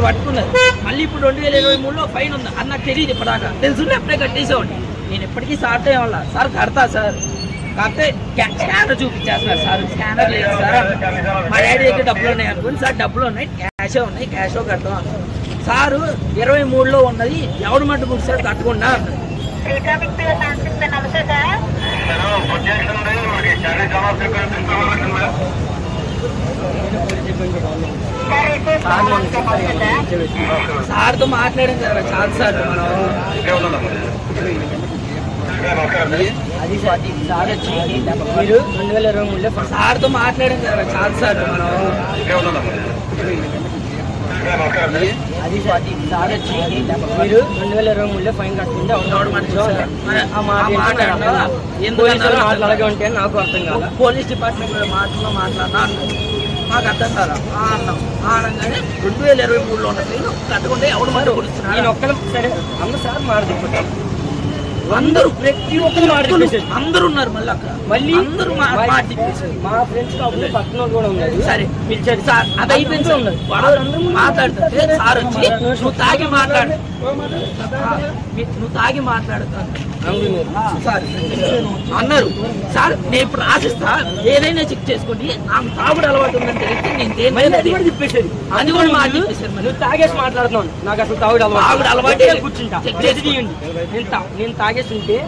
అప్పుడు పట్టుకున్నది, మళ్ళీ ఇప్పుడు 2023లో ఫైన్ ఉంది అని నాకు తెలియదు. ఇప్పటిదాకా తెలుసుంటే ఎప్పుడే కట్టేసేవాడిని. నేను ఎప్పటికీ సార్ వల్ల సార్ కడతా సార్, కాకపోతే స్కానర్ చూపించేస్తున్నారు సార్, స్కానర్ లేదు సార్. మా డాడీ దగ్గర డబ్బులు ఉన్నాయి అనుకోండి, సార్ డబ్బులు ఉన్నాయి, క్యాషే ఉన్నాయి, క్యాషో కడతాం అన్నారు. సారు 23లో ఉన్నది ఎవడు మట్టు సార్ కట్టకుండా అన్నారు. సార్తో మాట్లాడాం కదా చాలా సార్ మనం. అది సార్ వచ్చి మీరు 2023లో సార్తో మాట్లాడాం కదా చాలా సార్ మనం. అది సార్ వచ్చి మీరు 2023లో ఫైన్ కట్టుకుంటే మాట్లాడగా ఉంటే నాకు అర్థం కాదు. పోలీస్ డిపార్ట్మెంట్ మాటల్లో మాట్లాడినా మాకు అర్థం కాదు అన్నాం. అనగానే 2023లో ఉన్న ఫైన్ కట్టుకుంటే ఎవడు మాట కొడుతున్నాడు. నేను ఒక్కరు సరే అన్న సార్ మాట్లాడుకుంటాం, అందరూ ప్రతి ఒక్కరు మాట్లాడేసారు, అందరూ ఉన్నారు. మళ్ళీ అక్కడ మళ్ళీ అందరూ మాట్లాడేసారు. మా ఫ్రెండ్స్ పక్కన కూడా ఉన్నారు. సరే పిలిచారు సార్, అది అయిపోయింది ఉన్నది మాట్లాడుతుంటే సార్ వచ్చి నువ్వు తాగి మాట్లాడు, నువ్వు తాగి మాట్లాడుతాను సార్ అన్నారు. సార్ నేను ఇప్పుడు రాసిస్తా, ఏదైనా చెక్ చేసుకోండి, నాకు తాగుడు అలవాటు ఉందని తెలిస్తే నేను చెప్పేసేది. అది కూడా మాట్లాడేసారు. నువ్వు తాగేసి మాట్లాడుతున్నాను, నాకు అసలు తాగుడు అలవాటు కూర్చుంటా, చెక్ చేసి తీయండి. నేను తాగేస్తుంటే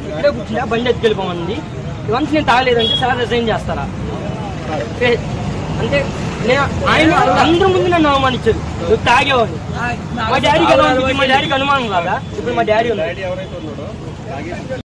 ఇక్కడే కూర్చుంటా, బండి ఎత్తుకెళ్ళిపోమంది. వన్స్ నేను తాగలేదంటే సార్ రిజైన్ చేస్తారా అంటే ఆయన అందరి ముందు నన్ను అవమానించారు. నువ్వు తాగేవాడిని. మా డాడీకి అనుమానం రాదా? ఇప్పుడు మా డాడీ ఉన్నాడు.